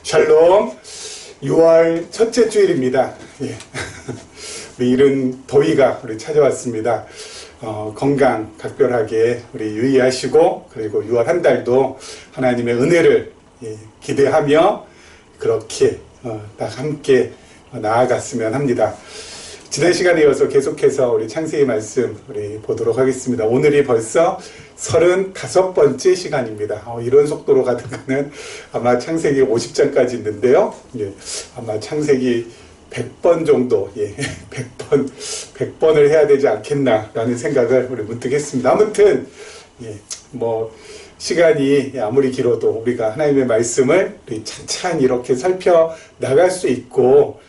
샬롬. 6월 첫째 주일입니다. 예. 우리 이른 더위가 우리 찾아왔습니다. 건강 각별하게 우리 유의하시고, 그리고 6월 한 달도 하나님의 은혜를 기대하며 그렇게 딱 함께 나아갔으면 합니다. 지난 시간에 이어서 계속해서 우리 창세기 말씀 우리 보도록 하겠습니다. 오늘이 벌써 35번째 시간입니다. 이런 속도로 가다가는 아마 창세기 50장까지 있는데요. 예, 아마 창세기 100번 정도, 100번을 해야 되지 않겠나라는 생각을 우리 문득 했습니다. 아무튼, 시간이 아무리 길어도 우리가 하나님의 말씀을 찬찬히 이렇게 살펴 나갈 수 있고,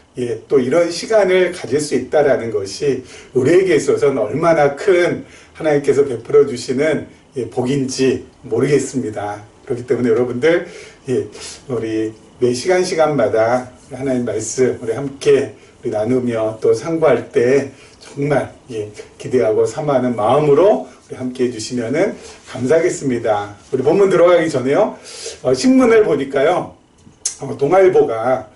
또 이런 시간을 가질 수 있다라는 것이 우리에게 있어서는 얼마나 큰 하나님께서 베풀어 주시는 복인지 모르겠습니다. 그렇기 때문에 여러분들, 우리 매 시간마다 하나님 말씀 우리 함께 우리 나누며 또 상고할 때 정말 기대하고 사모하는 마음으로 우리 함께 해주시면은 감사하겠습니다. 우리 본문 들어가기 전에요, 신문을 보니까요, 동아일보가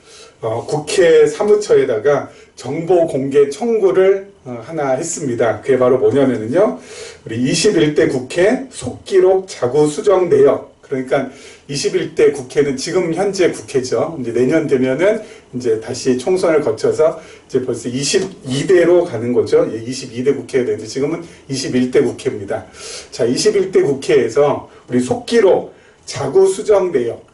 국회 사무처에다가 정보 공개 청구를 하나 했습니다. 그게 바로 뭐냐면요, 우리 21대 국회 속기록 자구 수정 내역. 그러니까 21대 국회는 지금 현재 국회죠. 이제 내년 되면은 이제 다시 총선을 거쳐서 이제 벌써 22대로 가는 거죠. 22대 국회가 되는데 지금은 21대 국회입니다. 자, 21대 국회에서 우리 속기록 자구 수정 내역.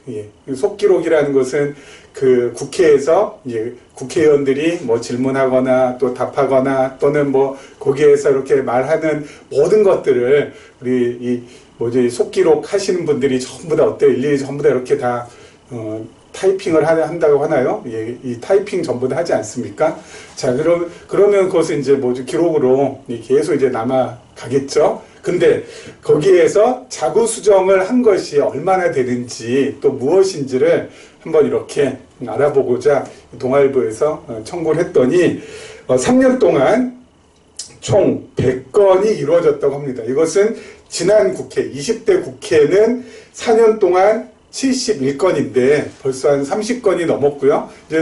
속기록이라는 것은 그 국회에서 이제 국회의원들이 뭐 질문하거나 또 답하거나 또는 뭐 거기에서 이렇게 말하는 모든 것들을 우리 속기록 하시는 분들이 전부 다 어때요? 일일이 전부 다 이렇게 다 타이핑을 한다고 하나요? 이 타이핑 전부 다 하지 않습니까? 자, 그러면 그것은 이제 기록으로 계속 이제 남아가겠죠? 근데 거기에서 자구 수정을 한 것이 얼마나 되는지 또 무엇인지를 한번 이렇게 알아보고자 동아일보에서 청구를 했더니 3년 동안 총 100건이 이루어졌다고 합니다. 이것은 지난 국회, 20대 국회는 4년 동안 71건인데 벌써 한 30건이 넘었고요. 이제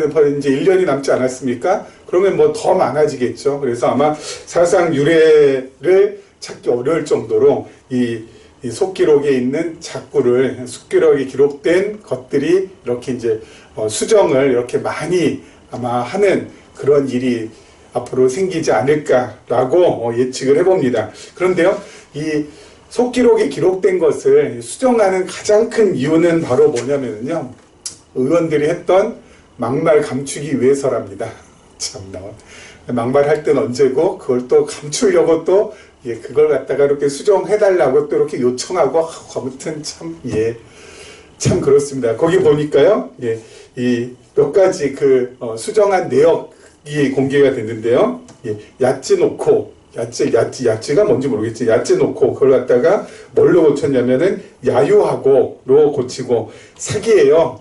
1년이 남지 않았습니까? 그러면 뭐 더 많아지겠죠. 그래서 아마 사상 유례를 찾기 어려울 정도로 이 속기록에 있는 작구를, 속기록에 기록된 것들이 이렇게 이제 수정을 이렇게 많이 아마 하는 그런 일이 앞으로 생기지 않을까라고 예측을 해봅니다. 그런데요, 이 속기록에 기록된 것을 수정하는 가장 큰 이유는 바로 뭐냐면요, 의원들이 했던 막말 감추기 위해서랍니다. 참나, 막말할 땐 언제고 그걸 또 감추려고 또 그걸 갖다가 이렇게 수정해달라고 또 이렇게 요청하고, 아무튼 참 그렇습니다. 거기 보니까요, 이 몇 가지 수정한 내역이 공개가 됐는데요. 야찌 놓고, 야찌가 뭔지 모르겠지. 야찌 놓고, 그걸 갖다가 뭘로 고쳤냐면은 야유하고로 고치고, 사기예요.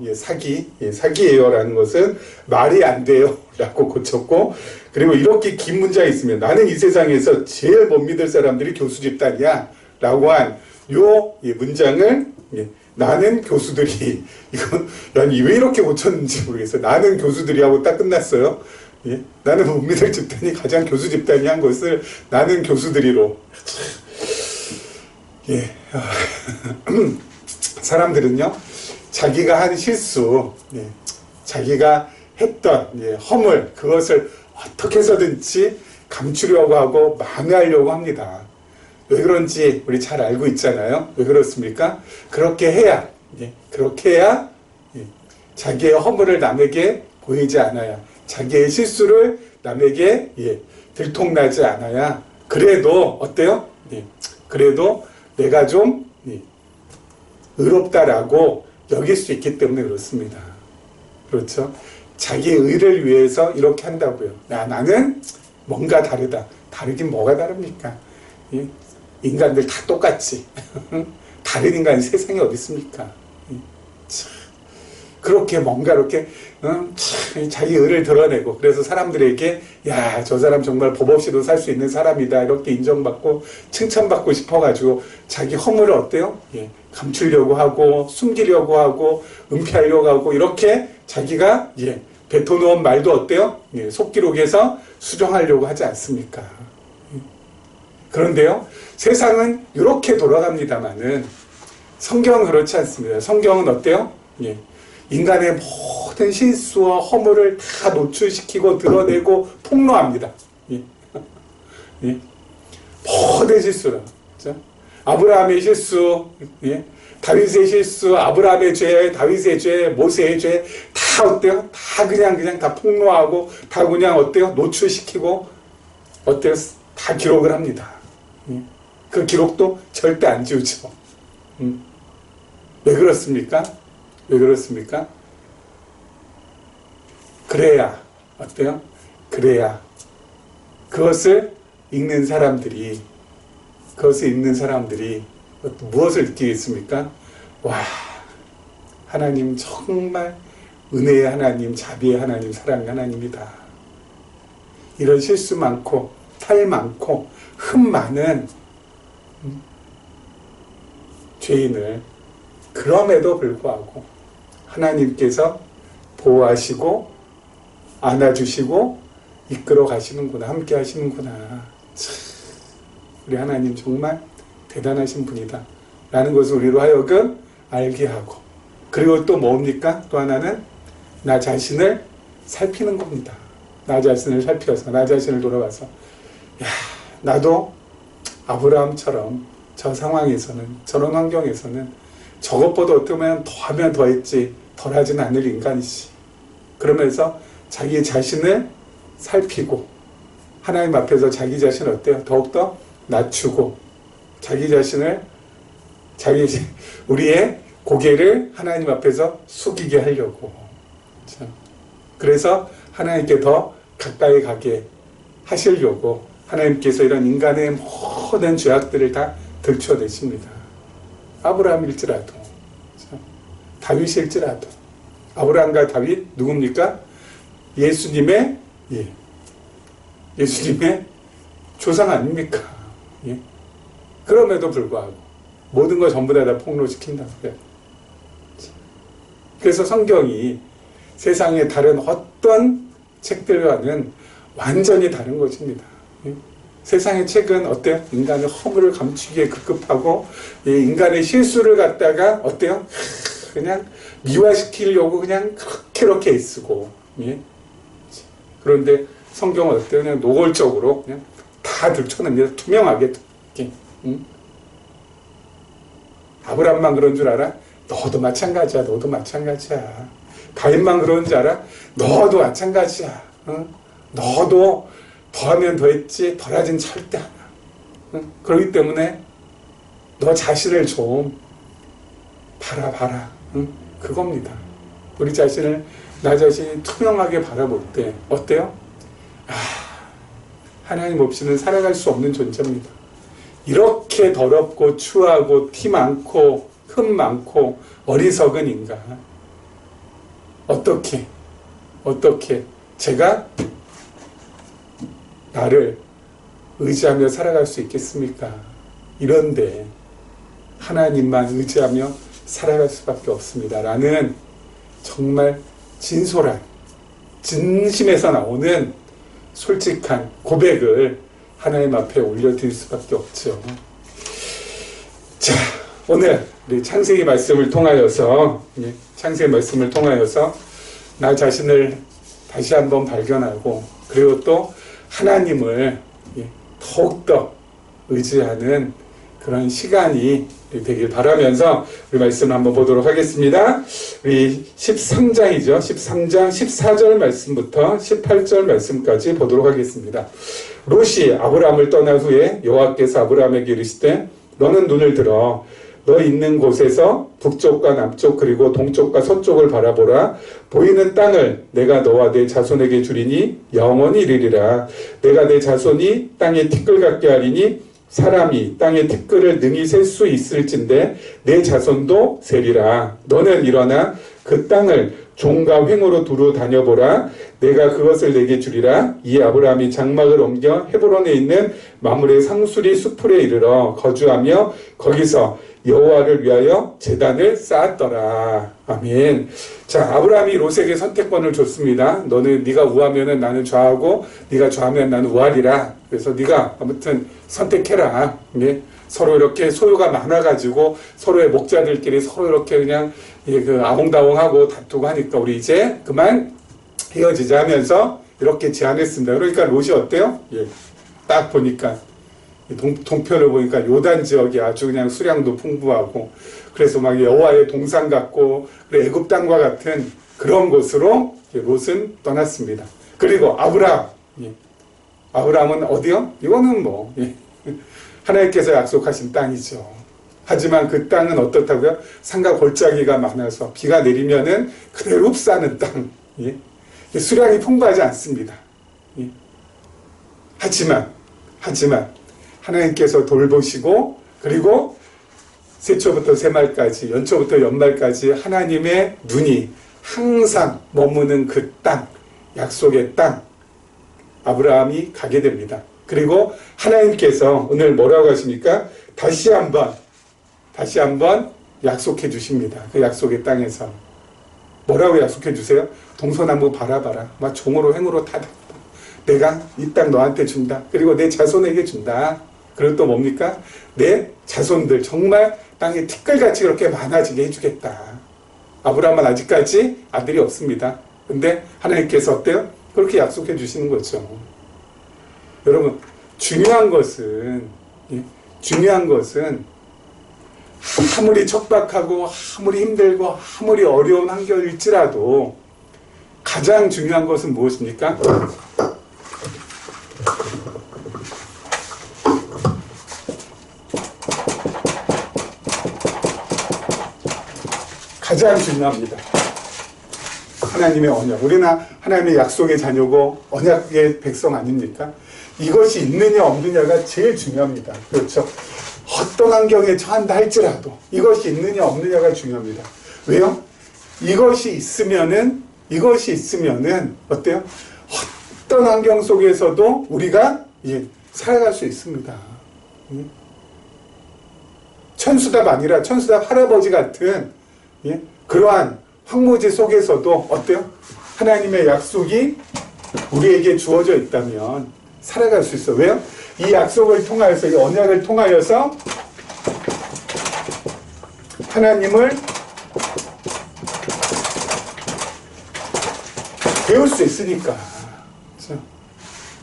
사기예요. 라는 것은 말이 안 돼요. 라고 고쳤고, 그리고 이렇게 긴 문장이 있으면, 나는 이 세상에서 제일 못 믿을 사람들이 교수 집단이야. 라고 한 요 문장을, 나는 교수들이, 이건, 왜 이렇게 고쳤는지 모르겠어요. 나는 교수들이 하고 딱 끝났어요. 나는 못 믿을 집단이 가장 교수 집단이 한 것을 나는 교수들이로. 사람들은요, 자기가 한 실수, 자기가 했던 허물, 그것을 어떻게 해서든지 감추려고 하고 만회하려고 합니다. 왜 그런지 우리 잘 알고 있잖아요. 왜 그렇습니까? 그렇게 해야 자기의 허물을 남에게 보이지 않아야, 자기의 실수를 남에게 들통나지 않아야, 그래도 어때요? 그래도 내가 좀 의롭다라고 여길 수 있기 때문에 그렇습니다. 그렇죠? 자기의 의를 위해서 이렇게 한다고요. 나는 뭔가 다르다. 다르긴 뭐가 다릅니까? 인간들 다 똑같지. 다른 인간이 세상에 어디 있습니까? 그렇게 뭔가 이렇게 자기 의를 드러내고 그래서 사람들에게 야, 저 사람 정말 법 없이도 살 수 있는 사람이다 이렇게 인정받고 칭찬받고 싶어가지고 자기 허물을 어때요? 예, 감추려고 하고 숨기려고 하고 은폐하려고 하고 이렇게 자기가 예, 뱉어놓은 말도 어때요? 예, 속기록에서 수정하려고 하지 않습니까? 그런데요, 세상은 이렇게 돌아갑니다만은 성경은 그렇지 않습니다. 성경은 어때요? 예, 인간의 모든 실수와 허물을 다 노출시키고 드러내고 폭로합니다. 예. 예. 모든 실수를. 그렇죠? 아브라함의 실수, 예. 다윗의 실수, 아브라함의 죄, 다윗의 죄, 모세의 죄, 다 어때요? 다 그냥 다 폭로하고, 다 그냥 어때요? 노출시키고, 어때요? 다 기록을 합니다. 예. 그 기록도 절대 안 지우죠. 왜 그렇습니까? 왜 그렇습니까? 그래야, 어때요? 그래야, 그것을 읽는 사람들이 무엇을 느끼겠습니까? 와, 하나님 정말 은혜의 하나님, 자비의 하나님, 사랑의 하나님이다. 이런 실수 많고, 탈 많고, 흠 많은 죄인을 그럼에도 불구하고 하나님께서 보호하시고 안아주시고 이끌어 가시는구나, 함께 하시는구나. 참, 우리 하나님 정말 대단하신 분이다 라는 것을 우리로 하여금 알게 하고, 그리고 또 뭡니까? 또 하나는 나 자신을 살피는 겁니다. 나 자신을 살펴서 나 자신을 돌아봐서 야, 나도 아브라함처럼 저 상황에서는, 저런 환경에서는 저것보다 어쩌면 더하면 더했지 덜하지는 않을 인간이지. 그러면서 자기 자신을 살피고 하나님 앞에서 자기 자신을 어때요? 더욱더 낮추고 자기 자신을 우리의 고개를 하나님 앞에서 숙이게 하려고. 그래서 하나님께 더 가까이 가게 하시려고 하나님께서 이런 인간의 모든 죄악들을 다 들춰내십니다. 아브라함일지라도, 다윗일지라도, 아브라함과 다윗 누굽니까? 예수님의 조상 아닙니까? 예. 그럼에도 불구하고 모든 걸 전부 다 폭로시킨다는 거예요. 그래서 성경이 세상의 다른 어떤 책들과는 완전히 다른 것입니다. 예. 세상의 책은 어때요? 인간의 허물을 감추기에 급급하고 인간의 실수를 갖다가 어때요? 그냥 미화시키려고 그냥 그렇게 애쓰고. 예? 그런데 성경은 어때요? 그냥 노골적으로 그냥 다 들춰냅니다. 투명하게. 아브라함만 그런 줄 알아? 너도 마찬가지야. 너도 마찬가지야. 다윗만 그런 줄 알아? 너도 마찬가지야. 너도 더하면 더했지 덜하진 절대 않아. 그렇기 때문에 너 자신을 좀 바라봐라. 그겁니다. 우리 자신을, 나 자신이 투명하게 바라볼 때 어때요? 하나님 없이는 살아갈 수 없는 존재입니다. 이렇게 더럽고 추하고 티 많고 흠 많고 어리석은 인간, 어떻게 제가 나를 의지하며 살아갈 수 있겠습니까? 이런데 하나님만 의지하며 살아갈 수밖에 없습니다. 라는 정말 진솔한, 진심에서 나오는 솔직한 고백을 하나님 앞에 올려드릴 수밖에 없죠. 자, 오늘 우리 창세기 말씀을 통하여서 나 자신을 다시 한번 발견하고, 그리고 또 하나님을 더욱더 의지하는 그런 시간이 되길 바라면서 우리 말씀을 한번 보도록 하겠습니다. 우리 13장이죠. 13장 14절 말씀부터 18절 말씀까지 보도록 하겠습니다. 롯이 아브라함을 떠난 후에 여호와께서 아브라함에게 이르시되 너는 눈을 들어 너 있는 곳에서 북쪽과 남쪽 그리고 동쪽과 서쪽을 바라보라. 보이는 땅을 내가 너와 내 자손에게 주리니 영원히 이르리라. 내가 내 자손이 땅에 티끌 같게 하리니 사람이 땅의 티끌을 능히 셀 수 있을진데 내 자손도 세리라. 너는 일어나 그 땅을 종과 횡으로 두루 다녀보라. 내가 그것을 내게 주리라. 이 아브라함이 장막을 옮겨 헤브론에 있는 마므레 상수리 수풀에 이르러 거주하며 거기서 여호와를 위하여 제단을 쌓았더라. 아멘. 자, 아브라함이 롯에게 선택권을 줬습니다. 너는 네가 우하면은 나는 좌하고 네가 좌하면 나는 우하리라. 그래서 네가 아무튼 선택해라. 예? 서로 이렇게 소유가 많아가지고 서로의 목자들끼리 서로 이렇게 그냥 그 아웅다웅하고 다투고 하니까 우리 이제 그만 헤어지자 하면서 이렇게 제안했습니다. 그러니까 롯이 어때요? 예, 딱 보니까 동편을 보니까 요단 지역이 아주 그냥 수량도 풍부하고 그래서 막 여호와의 동산 같고 애굽 땅과 같은 그런 곳으로 롯은 떠났습니다. 그리고 아브라함, 예, 아브라함은 어디요? 이거는 뭐 예, 하나님께서 약속하신 땅이죠. 하지만 그 땅은 어떻다고요? 산과 골짜기가 많아서 비가 내리면은 그대로 흡사하는 땅. 예? 수량이 풍부하지 않습니다. 예? 하지만 하나님께서 돌보시고 그리고 세초부터 세말까지 연초부터 연말까지 하나님의 눈이 항상 머무는 그 땅, 약속의 땅 아브라함이 가게 됩니다. 그리고 하나님께서 오늘 뭐라고 하십니까? 다시 한번 약속해 주십니다. 그 약속의 땅에서 뭐라고 약속해 주세요? 동서남북 바라봐라. 막 종으로 행으로 다 내가 이 땅 너한테 준다. 그리고 내 자손에게 준다. 그리고 또 뭡니까? 내 자손들 정말 땅에 티끌같이 그렇게 많아지게 해주겠다. 아브라함은 아직까지 아들이 없습니다. 근데 하나님께서 어때요? 그렇게 약속해 주시는 거죠. 여러분, 중요한 것은 아무리 척박하고 아무리 힘들고 아무리 어려운 환경일지라도 가장 중요한 것은 무엇입니까? 가장 중요합니다. 하나님의 언약. 우리는 하나님의 약속의 자녀고 언약의 백성 아닙니까? 이것이 있느냐 없느냐가 제일 중요합니다. 그렇죠? 어떤 환경에 처한다 할지라도 이것이 있느냐 없느냐가 중요합니다. 왜요? 이것이 있으면은 어때요? 어떤 환경 속에서도 우리가 살아갈 수 있습니다. 천수답 아니라 천수답 할아버지 같은 그러한 황무지 속에서도 어때요? 하나님의 약속이 우리에게 주어져 있다면 살아갈 수 있어요. 왜요? 이 약속을 통하여서, 이 언약을 통하여서 하나님을 배울 수 있으니까. 그렇죠?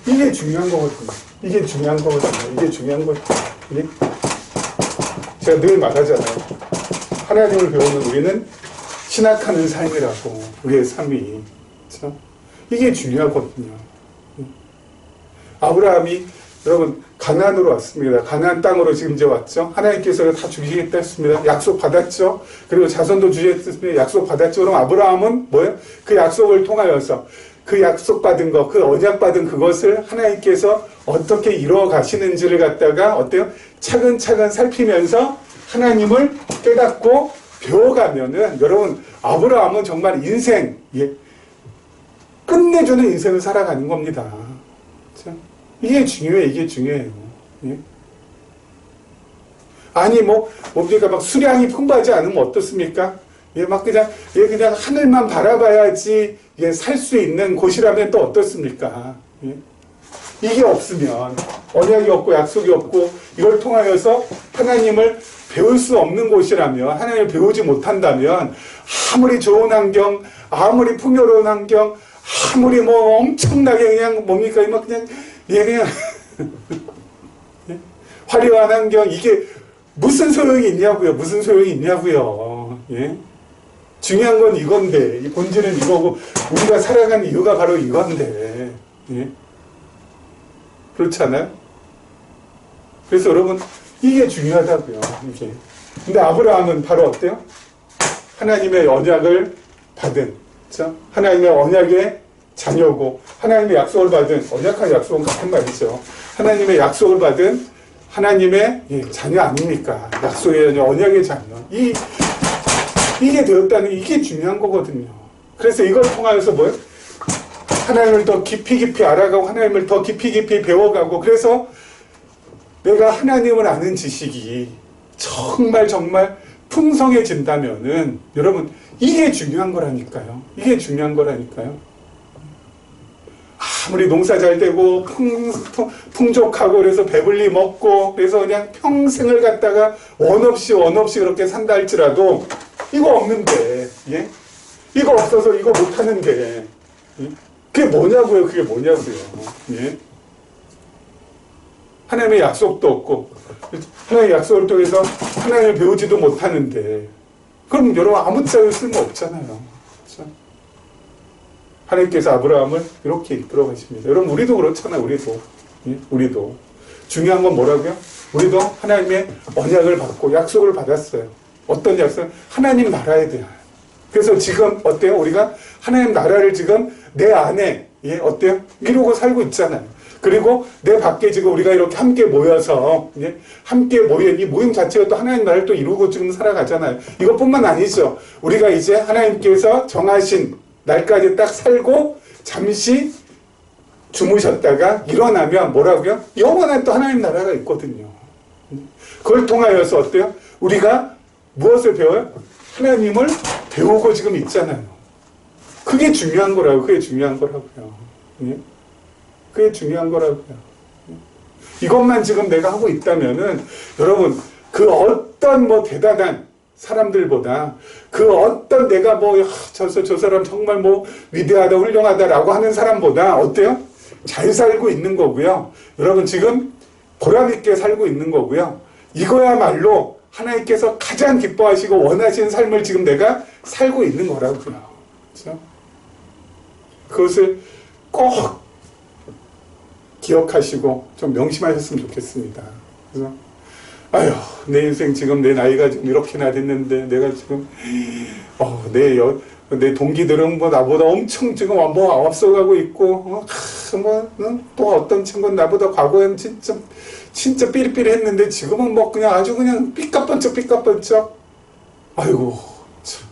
이게 중요한 거거든요. 이게 중요한 거거든요. 제가 늘 말하잖아요. 하나님을 배우는 우리는 신학하는 삶이라고, 우리의 삶이. 그렇죠? 이게 중요하거든요. 아브라함이 여러분 가나안으로 왔습니다. 가나안 땅으로 지금 이제 왔죠. 하나님께서 다 주시겠다 했습니다. 약속 받았죠. 그리고 자손도 주셨습니다. 약속 받았죠. 그럼 아브라함은 뭐예요? 그 약속을 통하여서 그 약속받은 것, 그 언약받은 그것을 하나님께서 어떻게 이루어 가시는지를 갖다가 어때요? 차근차근 살피면서 하나님을 깨닫고 배워가면은 여러분 아브라함은 정말 인생 끝내주는 인생을 살아가는 겁니다. 그렇죠? 이게 중요해요. 예? 아니, 뭡니까? 막 수량이 풍부하지 않으면 어떻습니까? 그냥 하늘만 바라봐야지, 살 수 있는 곳이라면 또 어떻습니까? 예? 이게 없으면, 언약이 없고 약속이 없고, 이걸 통하여서 하나님을 배울 수 없는 곳이라면, 하나님을 배우지 못한다면, 아무리 좋은 환경, 아무리 풍요로운 환경, 아무리 엄청나게 그냥 그냥 화려한 환경, 이게 무슨 소용이 있냐고요. 예? 중요한 건 이건데, 이 본질은 이거고, 우리가 살아가는 이유가 바로 이건데, 예? 그렇지 않아요? 그래서 여러분, 이게 중요하다고요, 이게. 근데 아브라함은 바로 어때요? 하나님의 언약을 받은, 그렇죠? 하나님의 언약의 자녀고 하나님의 약속을 받은, 언약한 약속은 같은 말이죠. 하나님의 약속을 받은 하나님의 자녀 아닙니까? 약속의 자녀, 언약의 자녀. 이 이게 되었다는 이게 중요한 거거든요. 그래서 이걸 통하여서 뭐예요? 하나님을 더 깊이 알아가고 하나님을 더 깊이 배워가고 그래서 내가 하나님을 아는 지식이 정말 풍성해진다면은 여러분 이게 중요한 거라니까요. 이게 중요한 거라니까요. 아무리 농사 잘 되고 풍족하고 그래서 배불리 먹고 그래서 그냥 평생을 갖다가 원 없이 그렇게 산다 할지라도 이거 없는데 예? 이거 없어서 이거 못하는데 예? 그게 뭐냐고요. 예? 하나님의 약속도 없고 하나님의 약속을 통해서 하나님을 배우지도 못하는데 그럼 여러분 아무 짝을 쓸모 없잖아요. 그렇죠? 하나님께서 아브라함을 이렇게 이끌어 가십니다. 여러분 우리도 그렇잖아요. 예? 우리도 중요한 건 뭐라고요? 우리도 하나님의 언약을 받고 약속을 받았어요. 어떤 약속? 하나님 나라에 대한. 그래서 지금 어때요? 우리가 하나님 나라를 지금 내 안에 예? 어때요? 이루고 살고 있잖아요. 그리고 내 밖에 지금 우리가 이렇게 함께 모여서 예? 함께 모인 이 모임 자체가 또 하나님 나라를 또 이루고 지금 살아가잖아요. 이것뿐만 아니죠. 우리가 이제 하나님께서 정하신 날까지 딱 살고 잠시 주무셨다가 일어나면 뭐라고요? 영원한 또 하나님 나라가 있거든요. 그걸 통하여서 어때요? 우리가 무엇을 배워요? 하나님을 배우고 지금 있잖아요. 그게 중요한 거라고요. 예? 그게 중요한 거라고요. 이것만 지금 내가 하고 있다면은 여러분 그 어떤 뭐 대단한 사람들보다 그 어떤 내가 뭐 저 사람 정말 뭐 위대하다 훌륭하다라고 하는 사람보다 어때요? 잘 살고 있는 거고요. 여러분 지금 보람 있게 살고 있는 거고요. 이거야말로 하나님께서 가장 기뻐하시고 원하시는 삶을 지금 내가 살고 있는 거라고요. 그렇죠? 그것을 꼭 기억하시고 좀 명심하셨으면 좋겠습니다. 그래서 아휴 내 인생 지금 내 나이가 지금 이렇게나 됐는데 내가 지금 내 동기들은 뭐 나보다 엄청 지금 뭐 앞서가고 있고 또 어떤 친구는 나보다 과거에는 진짜 삐리삐리 했는데 지금은 뭐 그냥 아주 그냥 삐까뻔쩍 아이고 참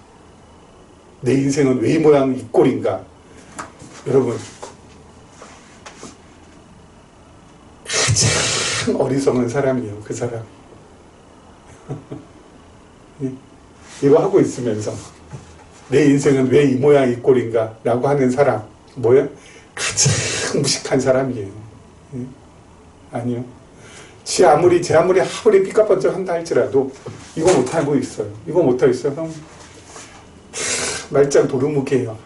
내 인생은 왜 이 모양 이 꼴인가. 여러분 가장 어리석은 사람이에요. 그 사람. 이거 하고 있으면서 내 인생은 왜 이 모양 이 꼴인가 라고 하는 사람 뭐예요? 가장 무식한 사람이에요. 아니요. 제 아무리 삐까뻔쩍 한다 할지라도 이거 못하고 있어요. 그럼 말짱 도루묵이에요.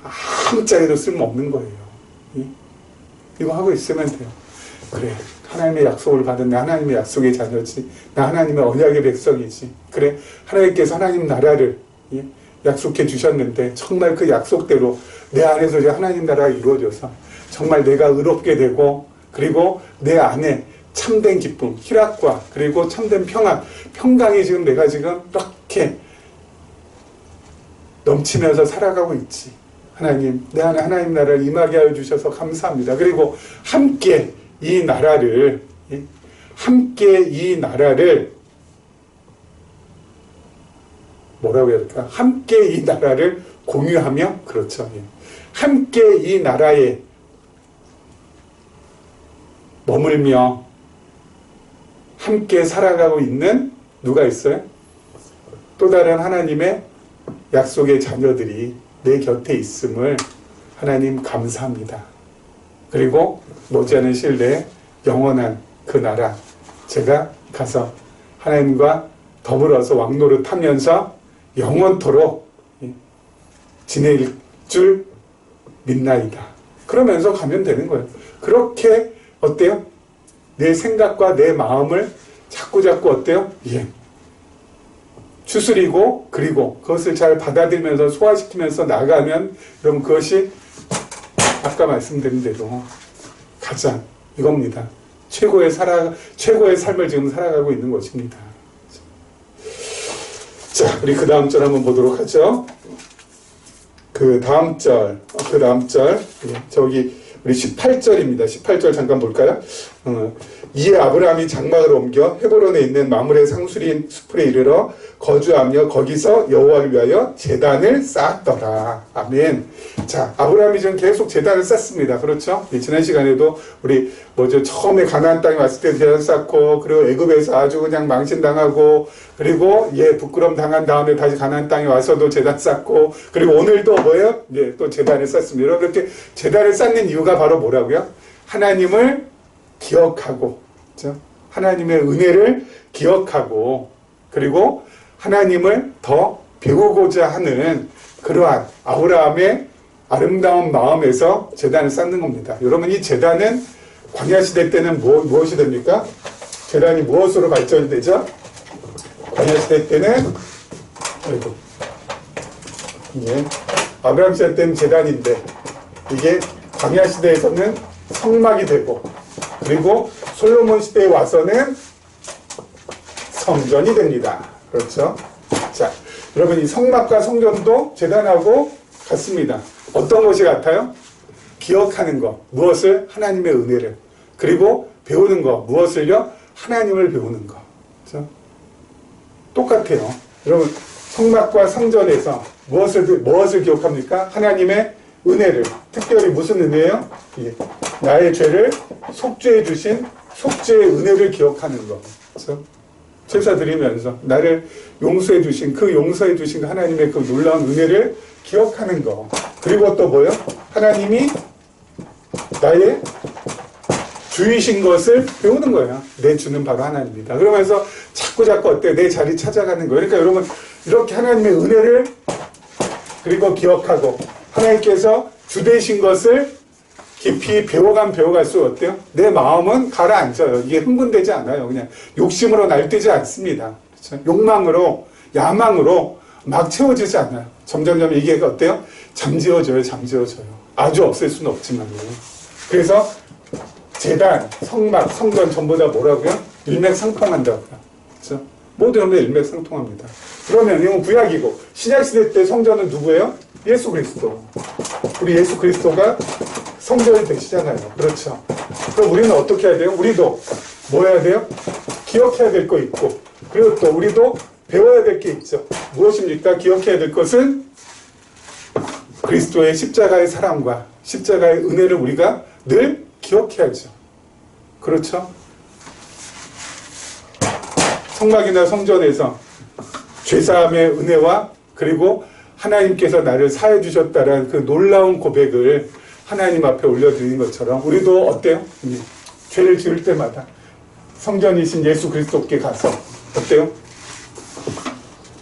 아무짝에도 쓸모없는 거예요. 이거 하고 있으면 돼요. 그래 하나님의 약속을 받은 나 하나님의 약속의 자녀지. 나 하나님의 언약의 백성이지. 그래 하나님께서 하나님 나라를 약속해 주셨는데 정말 그 약속대로 내 안에서 이제 하나님 나라가 이루어져서 정말 내가 의롭게 되고 그리고 내 안에 참된 기쁨, 희락과 그리고 참된 평강이 지금 내가 지금 이렇게 넘치면서 살아가고 있지. 하나님, 내 안에 하나님 나라를 임하게 하여 주셔서 감사합니다. 그리고 함께 이 나라를 뭐라고 해야 될까? 함께 이 나라를 공유하며 그렇죠. 함께 이 나라에 머물며 함께 살아가고 있는 누가 있어요? 또 다른 하나님의 약속의 자녀들이 내 곁에 있음을 하나님 감사합니다. 그리고 머지않은 시일 내에 영원한 그 나라 제가 가서 하나님과 더불어서 왕노릇하면서 영원토록 지낼 줄 믿나이다. 그러면서 가면 되는 거예요. 그렇게 어때요? 내 생각과 내 마음을 자꾸 어때요? 추스리고 그리고 그것을 잘 받아들이면서 소화시키면서 나가면 여러분 그것이 아까 말씀드린 대로 가장 이겁니다. 최고의 삶을 지금 살아가고 있는 것입니다. 자, 우리 그 다음 절 한번 보도록 하죠. 그 다음 절 저기 우리 18절입니다. 18절 잠깐 볼까요? 이에 아브라함이 장막을 옮겨 헤브론에 있는 마므레 상수리 숲에 이르러 거주하며 거기서 여호와를 위하여 제단을 쌓았더라. 아멘. 자, 아브라함이 지금 계속 제단을 쌓습니다. 그렇죠? 지난 시간에도 우리 처음에 가나안 땅에 왔을 때 제단 쌓고, 그리고 애굽에서 아주 그냥 망신당하고, 그리고 부끄럼 당한 다음에 다시 가나안 땅에 와서도 제단 쌓고, 그리고 오늘도 뭐예요? 또 제단을 쌓습니다. 여러분, 이렇게 제단을 쌓는 이유가 바로 뭐라고요? 하나님을 기억하고, 그렇죠? 하나님의 은혜를 기억하고, 그리고 하나님을 더 배우고자 하는 그러한 아브라함의 아름다운 마음에서 제단을 쌓는 겁니다. 여러분, 이 제단은 광야 시대 때는 무엇이 됩니까? 제단이 무엇으로 발전이 되죠? 광야 시대 때는 아브라함 시대 때는 제단인데, 이게 광야 시대에서는 성막이 되고, 그리고 솔로몬 시대에 와서는 성전이 됩니다. 그렇죠? 자, 여러분, 이 성막과 성전도 제단하고 같습니다. 어떤 것이 같아요? 기억하는 것. 무엇을? 하나님의 은혜를. 그리고 배우는 것. 무엇을요? 하나님을 배우는 것. 그렇죠? 똑같아요. 여러분, 성막과 성전에서 무엇을 기억합니까? 하나님의 은혜를. 특별히 무슨 은혜예요? 나의 죄를 속죄해 주신 속죄의 은혜를 기억하는 것. 그렇죠? 제사 드리면서 나를 용서해 주신 하나님의 그 놀라운 은혜를 기억하는 거. 그리고 또 뭐요? 하나님이 나의 주이신 것을 배우는 거예요. 내 주는 바로 하나님이다. 그러면서 자꾸 어때? 내 자리 찾아가는 거예요. 그러니까 여러분, 이렇게 하나님의 은혜를 그리고 기억하고, 하나님께서 주 되신 것을 깊이 배워갈수록 어때요? 내 마음은 가라앉아요. 이게 흥분되지 않아요. 그냥 욕심으로 날뛰지 않습니다. 그렇죠? 욕망으로, 야망으로 막 채워지지 않아요. 점점점 이게 어때요? 잠재워져요. 아주 없앨 수는 없지만요. 그래서 제단, 성막, 성전 전부 다 뭐라고요? 일맥상통한다고요. 그렇죠? 모든 게 일맥상통합니다. 그러면 이건 구약이고, 신약시대 때 성전은 누구예요? 예수 그리스도. 우리 예수 그리스도가 성전이 되시잖아요. 그렇죠? 그럼 우리는 어떻게 해야 돼요? 우리도 뭐 해야 돼요? 기억해야 될 거 있고, 그리고 또 우리도 배워야 될 게 있죠. 무엇입니까? 기억해야 될 것은 그리스도의 십자가의 사랑과 십자가의 은혜를 우리가 늘 기억해야죠. 그렇죠? 성막이나 성전에서 죄사함의 은혜와 그리고 하나님께서 나를 사해 주셨다는 그 놀라운 고백을 하나님 앞에 올려드리는 것처럼 우리도 어때요? 죄를 지을 때마다 성전이신 예수 그리스도께 가서 어때요?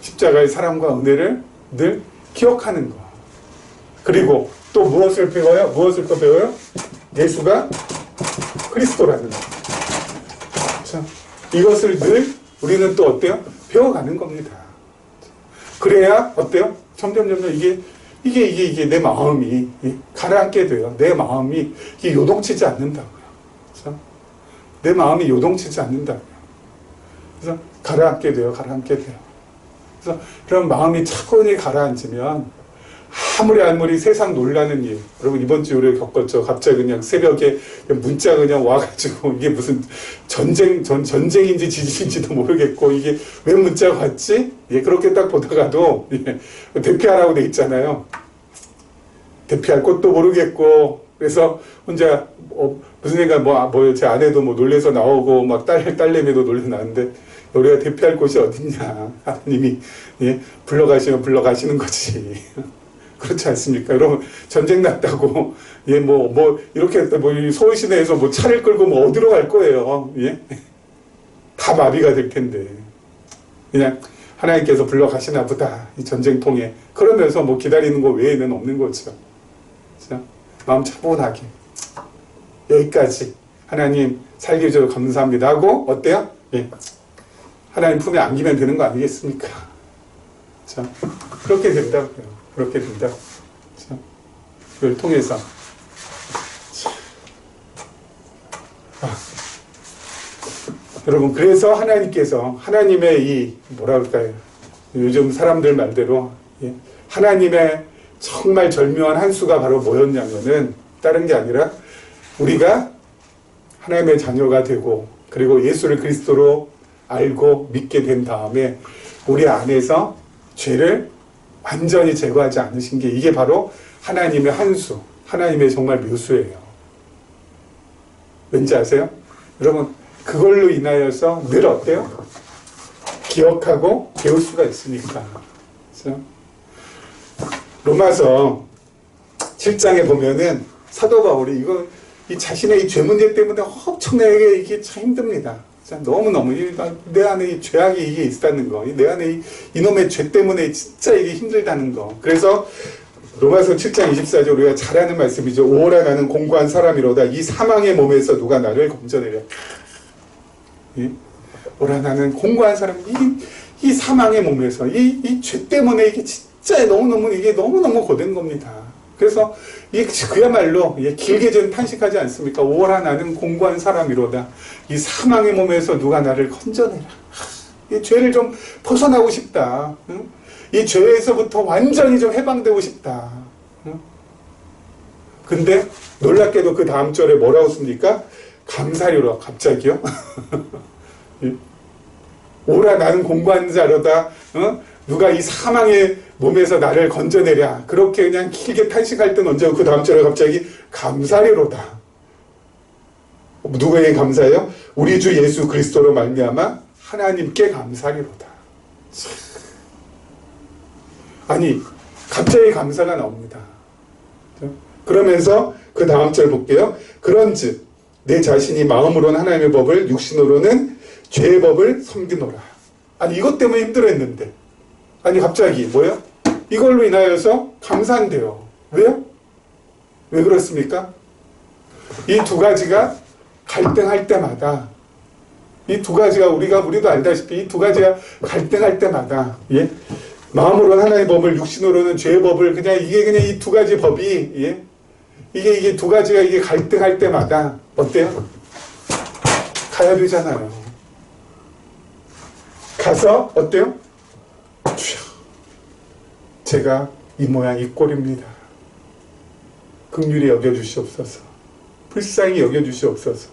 십자가의 사랑과 은혜를 늘 기억하는 거. 그리고 또 무엇을 배워요? 무엇을 또 배워요? 예수가 그리스도라는 거. 그렇죠? 이것을 늘 우리는 또 어때요? 배워가는 겁니다. 그래야 어때요? 점점 이게 내 마음이 가라앉게 돼요. 내 마음이 요동치지 않는다고요. 그렇죠? 내 마음이 요동치지 않는다고요. 그래서 가라앉게 돼요. 그래서 그런 마음이 차분히 가라앉으면 아무리 세상 놀라는 일, 여러분 이번 주에 우리가 겪었죠. 갑자기 그냥 새벽에 문자 그냥 와가지고 이게 무슨 전쟁인지 지진인지도 모르겠고 이게 왜 문자가 왔지? 그렇게 딱 보다가도 대피하라고 돼 있잖아요. 대피할 것도 모르겠고 그래서 혼자 무슨 생각 제 아내도 놀래서 나오고 막 딸내미도 놀래서 나왔는데 우리가 대피할 곳이 어딨냐? 하나님이 불러가시는 거지. 그렇지 않습니까? 여러분, 전쟁 났다고, 이렇게, 서울 시내에서 차를 끌고 어디로 갈 거예요? 다 마비가 될 텐데. 그냥 하나님께서 불러가시나 보다, 이 전쟁통에. 그러면서 기다리는 거 외에는 없는 거죠. 그렇죠? 마음 차분하게. 여기까지. 하나님, 살게 해주셔서 감사합니다. 하고, 어때요? 하나님 품에 안기면 되는 거 아니겠습니까? 그렇죠? 그렇게 된다고요. 그렇게 된다. 그걸 통해서. 여러분, 그래서 하나님의 요즘 사람들 말대로, 하나님의 정말 절묘한 한 수가 바로 뭐였냐면은, 다른 게 아니라, 우리가 하나님의 자녀가 되고, 그리고 예수를 그리스도로 알고 믿게 된 다음에 우리 안에서 죄를 완전히 제거하지 않으신 게 이게 바로 하나님의 한수, 하나님의 정말 묘수예요. 왠지 아세요? 여러분, 그걸로 인하여서 늘 어때요? 기억하고 배울 수가 있으니까. 그렇죠? 로마서 7장에 보면은 사도 바울이 이 자신의 이 죄 문제 때문에 엄청나게 이게 참 힘듭니다. 너무너무 내 안에 이 죄악이 이게 있다는 거, 내 안에 이놈의 죄 때문에 진짜 이게 힘들다는 거. 그래서 로마서 7장 24절 우리가 잘 아는 말씀이죠. 오라 나는 공고한 사람이로다. 이 사망의 몸에서 누가 나를 건져내랴. 오라 나는 공고한 사람. 이 사망의 몸에서 이 죄 때문에 이게 진짜 너무너무 고된 겁니다. 그래서 이게 그야말로 길게 전 탄식하지 않습니까? 오라 나는 공고한 사람이로다. 이 사망의 몸에서 누가 나를 건져내라. 이 죄를 좀 벗어나고 싶다. 응? 이 죄에서부터 완전히 좀 해방되고 싶다. 응? 근데 놀랍게도 그 다음 절에 뭐라고 씁니까? 감사리로 갑자기요. 오라 나는 공고한 자로다. 누가 이 사망의 몸에서 나를 건져내랴. 그렇게 그냥 길게 탄식할 땐 언제 그 다음 절에 갑자기 감사리로다. 누구에게 감사해요? 우리 주 예수 그리스도로 말미암아 하나님께 감사리로다. 아니 갑자기 감사가 나옵니다. 그러면서 그 다음 절 볼게요. 그런즉 내 자신이 마음으로는 하나님의 법을 육신으로는 죄의 법을 섬기노라. 아니 이것 때문에 힘들어했는데 아니 갑자기 뭐예요? 이걸로 인하여서 감사한대요. 왜요? 왜 그렇습니까? 이 두 가지가 갈등할 때마다 이 두 가지가 우리도 알다시피 이 두 가지가 갈등할 때마다 마음으로는 하나님의 법을 육신으로는 죄의 법을 그냥 이 두 가지 법이 이게 두 가지가 이게 갈등할 때마다 어때요? 가야 되잖아요. 가서 어때요? 주여, 제가 이 모양 이 꼴입니다. 긍휼히 여겨주시옵소서. 불쌍히 여겨주시옵소서.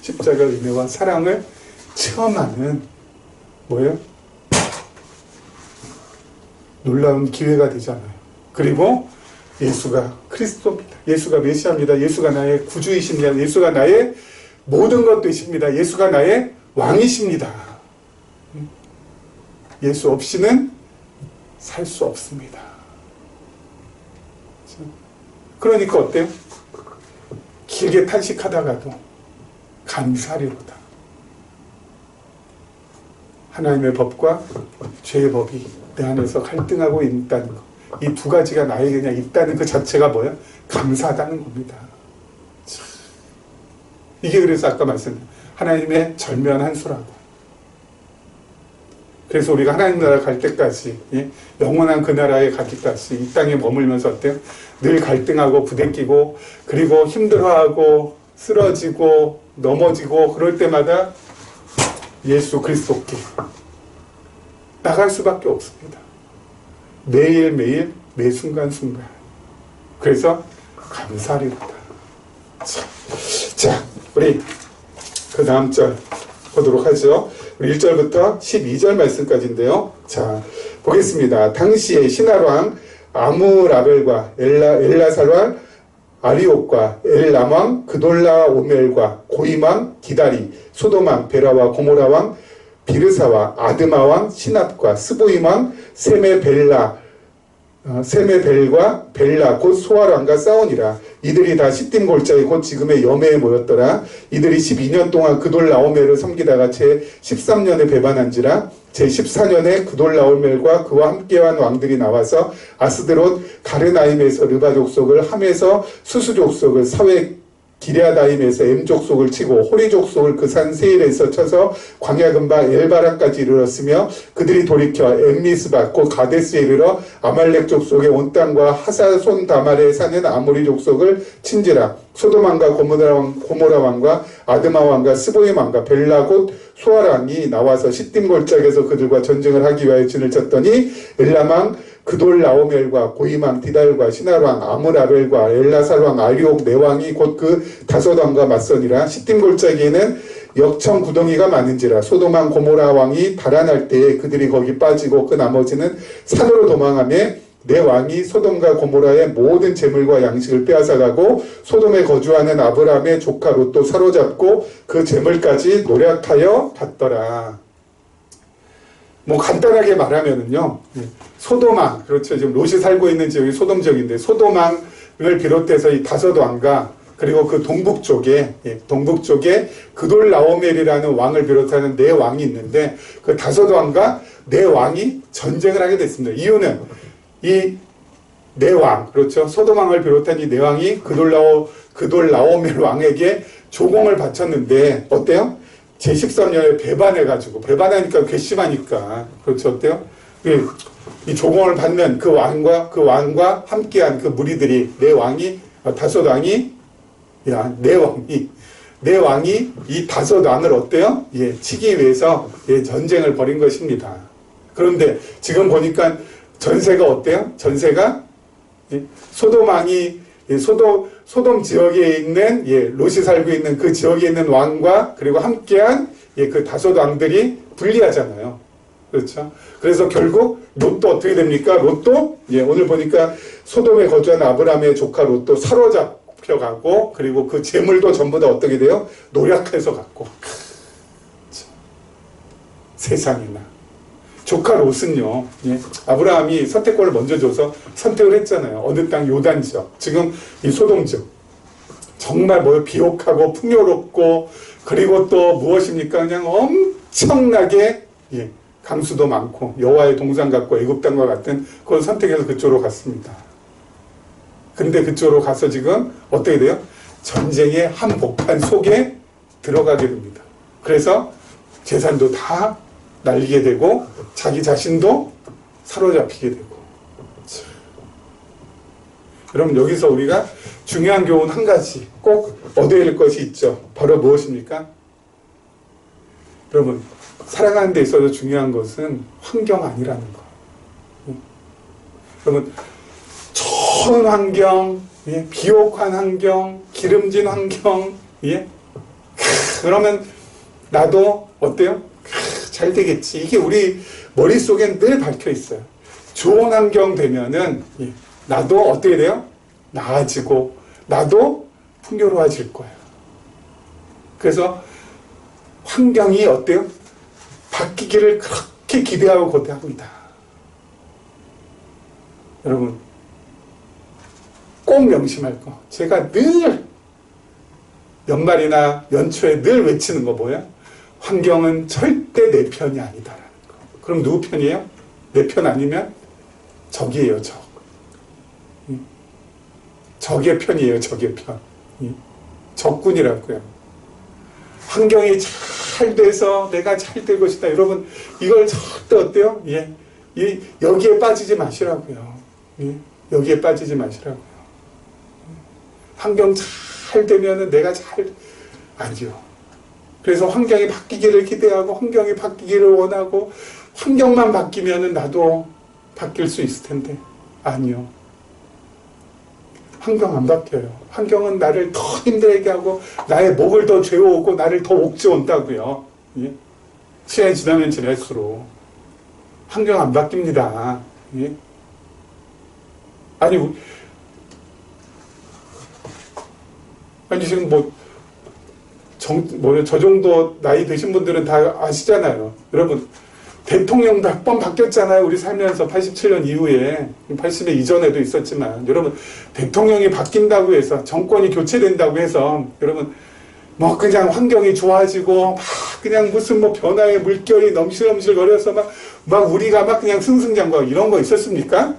십자가 은혜와 사랑을 체험하는 뭐예요? 놀라운 기회가 되잖아요. 그리고 예수가 그리스도입니다. 예수가 메시아입니다. 예수가 나의 구주이십니다. 예수가 나의 모든 것 되십니다. 예수가 나의 왕이십니다. 예수 없이는 살 수 없습니다. 그러니까 어때요? 길게 탄식하다가도 감사리로다. 하나님의 법과 죄의 법이 내 안에서 갈등하고 있다는 것. 이 두 가지가 나에게 그냥 있다는 그 자체가 뭐예요? 감사하다는 겁니다. 이게 그래서 아까 말씀드린 하나님의 절묘한 한수라고. 그래서 우리가 하나님 나라 갈 때까지 영원한 그 나라에 가기까지 이 땅에 머물면서 어때요? 늘 갈등하고 부대끼고 그리고 힘들어하고 쓰러지고 넘어지고 그럴 때마다 예수 그리스도께 나갈 수밖에 없습니다. 매일매일 매 순간순간. 그래서 감사리로다. 자, 우리 그 다음 절 보도록 하죠. 1절부터 12절 말씀까지인데요. 자, 보겠습니다. 당시에 신할왕 아무라벨과 엘라살왕 아리옥과 엘람왕 그돌라오멜과 고임왕 기다리 소돔왕 베라와 고모라왕 비르사와 아드마왕 시납과 스보임왕 세메벨과 벨라 곧 소알왕과 싸우니라. 이들이 다 시딤 골짜기 곧 지금의 여매에 모였더라. 이들이 12년 동안 그돌라오멜을 섬기다가 제 13년에 배반한지라. 제 14년에 그돌라오멜과 그와 함께한 왕들이 나와서 아스드롯 가르나임에서 르바 족속을 함에서 수수 족속을 사회 기랴다임에서 엠 족속을 치고 호리 족속을 그 산 세일에서 쳐서 광야 근바 엘바라까지 이르렀으며 그들이 돌이켜 엠미스바 곧 가데스에 이르러 아말렉 족속의 온 땅과 하사손 다말에 사는 아모리 족속을 친지라. 소돔왕과 고모라 왕과 아드마 왕과 스보임 왕과 벨라 곧 소알 왕이 나와서 시딤 골짜기에서 그들과 전쟁을 하기 위하여 진을 쳤더니 엘람 왕 그돌라오멜과 고이망 디달과 시날왕 아므라벨과 엘라살왕 아리옥 네 왕이 곧 그 다섯 왕과 맞서니라. 시딤 골짜기에는 역청 구덩이가 많은지라. 소돔왕 고모라 왕이 달아날 때에 그들이 거기 빠지고 그 나머지는 산으로 도망하며 내 왕이 소돔과 고모라의 모든 재물과 양식을 빼앗아가고 소돔에 거주하는 아브라함의 조카 롯도 사로잡고 그 재물까지 노략하여 갔더라. 뭐 간단하게 말하면은요, 소돔왕, 그렇죠. 지금 롯이 살고 있는 지역이 소돔 지역인데 소돔왕을 비롯해서 이 다섯 왕과 그리고 그 동북 쪽에 그돌라오멜이라는 왕을 비롯하는 네 왕이 있는데 그 다섯 왕과 네 왕이 전쟁을 하게 됐습니다. 이유는 이 네 왕, 그렇죠. 소돔왕을 비롯한 이 네 왕이 그돌라오멜 왕에게 조공을 바쳤는데 어때요? 제13년에 배반해가지고, 배반하니까 괘씸하니까, 그렇죠. 어때요? 이 조공을 받는 그 왕과 함께한 그 무리들이, 다섯 왕이, 네 왕이 이 다섯 왕을 어때요? 치기 위해서 전쟁을 벌인 것입니다. 그런데 지금 보니까 전세가 어때요? 전세가 소돔 왕이 소돔 지역에 있는 롯이 살고 있는 그 지역에 있는 왕과 그리고 함께한 그 다섯 왕들이 불리하잖아요. 그렇죠? 그래서 결국 롯도 어떻게 됩니까? 롯도 오늘 보니까 소돔에 거주한 아브라함의 조카 롯도 사로잡혀가고 그리고 그 재물도 전부 다 어떻게 돼요? 노략해서 갖고. 세상에나. 조카 롯은요, 아브라함이 선택권을 먼저 줘서 선택을 했잖아요. 어느 땅? 요단 지역. 지금 이 소돔 지역. 정말 비옥하고 풍요롭고, 그리고 또 무엇입니까? 그냥 엄청나게, 강수도 많고, 여호와의 동산 같고, 애굽 땅과 같은 그걸 선택해서 그쪽으로 갔습니다. 근데 그쪽으로 가서 지금 어떻게 돼요? 전쟁의 한복판 속에 들어가게 됩니다. 그래서 재산도 다 날리게 되고 자기 자신도 사로잡히게 되고. 여러분 여기서 우리가 중요한 교훈 한 가지 꼭 얻어야 할 것이 있죠. 바로 무엇입니까? 여러분 살아가는 데 있어서 중요한 것은 환경 아니라는 거. 여러분 좋은 환경, 비옥한 환경, 기름진 환경, 그러면 나도 어때요? 잘 되겠지. 이게 우리 머릿속엔 늘 박혀 있어요. 좋은 환경 되면은 나도 어떻게 돼요? 나아지고 나도 풍요로워질 거예요. 그래서 환경이 어때요? 바뀌기를 그렇게 기대하고 고대합니다. 여러분 꼭 명심할 거. 제가 늘 연말이나 연초에 늘 외치는 거 뭐예요? 환경은 절대 내 편이 아니다라는 거. 그럼 누구 편이에요? 내 편 아니면 적이에요, 적. 적의 편이에요, 적의 편. 적군이라고요. 환경이 잘 돼서 내가 잘 될 것이다. 여러분, 이걸 절대 어때요? 여기에 빠지지 마시라고요. 여기에 빠지지 마시라고요. 환경 잘 되면은 내가 아니요. 그래서 환경이 바뀌기를 기대하고 환경이 바뀌기를 원하고 환경만 바뀌면은 나도 바뀔 수 있을 텐데 아니요. 환경 안 바뀌어요. 환경은 나를 더 힘들게 하고 나의 목을 더 죄어오고 나를 더 옥죄온다고요. 시간이 지나면 지날수록 환경 안 바뀝니다. 아니 지금 저 정도 나이 드신 분들은 다 아시잖아요. 여러분, 대통령도 몇 번 바뀌었잖아요. 우리 살면서 87년 이후에, 80년 이전에도 있었지만, 여러분, 대통령이 바뀐다고 해서, 정권이 교체된다고 해서, 여러분, 그냥 환경이 좋아지고, 그냥 무슨 변화의 물결이 넘실넘실 거려서 우리가 그냥 승승장구하고 이런 거 있었습니까?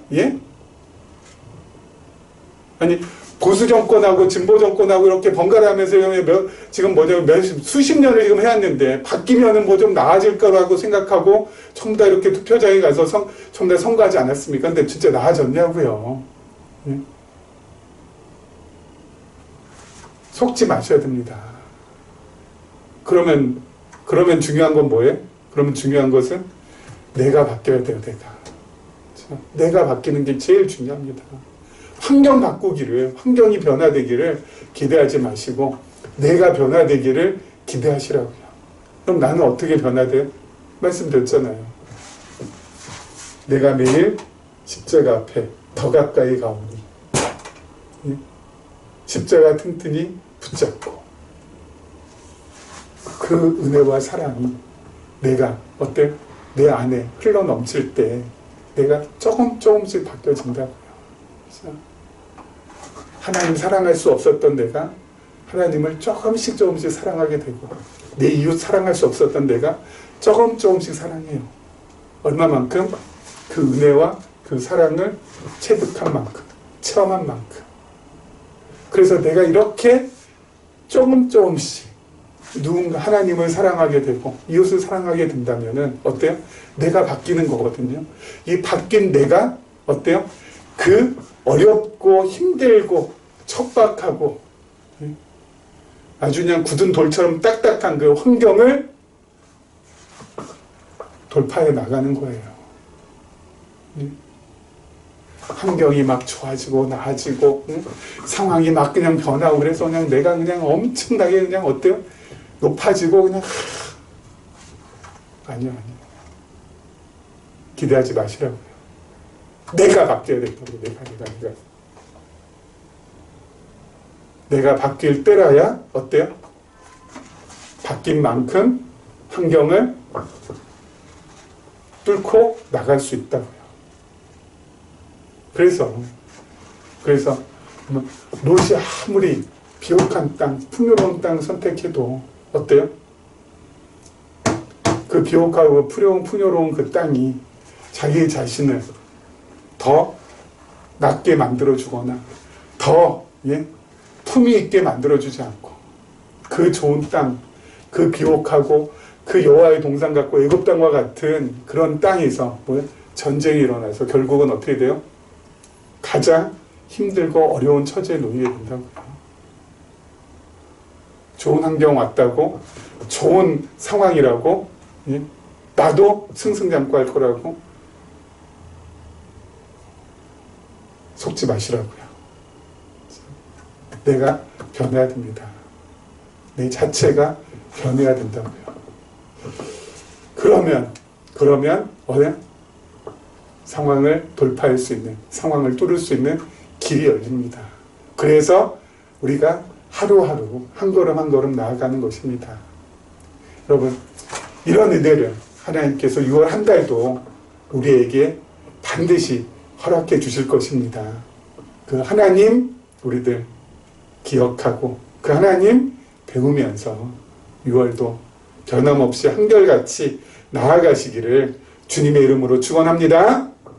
아니, 보수 정권하고 진보 정권하고 이렇게 번갈아 하면서 지금 수십 년을 지금 해왔는데 바뀌면은 좀 나아질 거라고 생각하고 전부 다 이렇게 투표장에 가서 전부 다 선거하지 않았습니까? 근데 진짜 나아졌냐고요. 속지 마셔야 됩니다. 그러면 중요한 건 뭐예요? 그러면 중요한 것은 내가 바뀌어야 돼요, 내가. 내가 바뀌는 게 제일 중요합니다. 환경이 변화되기를 기대하지 마시고 내가 변화되기를 기대하시라고요. 그럼 나는 어떻게 변화돼요? 말씀드렸잖아요. 내가 매일 십자가 앞에 더 가까이 가오니 십자가 튼튼히 붙잡고 그 은혜와 사랑이 내가 어때? 내 안에 흘러 넘칠 때 내가 조금씩 바뀌어진다고요. 그래서 하나님 사랑할 수 없었던 내가 하나님을 조금씩 사랑하게 되고 내 이웃 사랑할 수 없었던 내가 조금씩 사랑해요. 얼마만큼? 그 은혜와 그 사랑을 체득한 만큼, 체험한 만큼. 그래서 내가 이렇게 조금씩 누군가 하나님을 사랑하게 되고 이웃을 사랑하게 된다면은 어때요? 내가 바뀌는 거거든요. 이 바뀐 내가 어때요? 그 어렵고 힘들고 척박하고 아주 그냥 굳은 돌처럼 딱딱한 그 환경을 돌파해 나가는 거예요. 환경이 막 좋아지고 나아지고 상황이 막 그냥 변하고 그래서 그냥 내가 그냥 엄청나게 그냥 어때요? 높아지고 그냥 아니요. 기대하지 마시라고요. 내가 바뀌어야 된다고. 내가 바뀔 때라야 어때요? 바뀐 만큼 환경을 뚫고 나갈 수 있다고요. 그래서 롯이 아무리 비옥한 땅, 풍요로운 땅 선택해도 어때요? 그 비옥하고 풍요로운 그 땅이 자기 자신을 더 낮게 만들어주거나 더 품위 있게 만들어주지 않고 그 좋은 땅, 그 비옥하고 그 여호와의 동산 같고 애굽 땅과 같은 그런 땅에서 전쟁이 일어나서 결국은 어떻게 돼요? 가장 힘들고 어려운 처지에 놓이게 된다고요. 좋은 환경 왔다고 좋은 상황이라고 나도 승승장구할 거라고 속지 마시라고요. 내가 변해야 됩니다. 내 자체가 변해야 된다고요. 그러면 상황을 돌파할 수 있는, 상황을 뚫을 수 있는 길이 열립니다. 그래서 우리가 하루하루 한 걸음 나아가는 것입니다. 여러분, 이런 은혜를 하나님께서 6월 한 달도 우리에게 반드시 허락해 주실 것입니다. 그 하나님 우리들 기억하고 그 하나님 배우면서 6월도 변함없이 한결같이 나아가시기를 주님의 이름으로 축원합니다.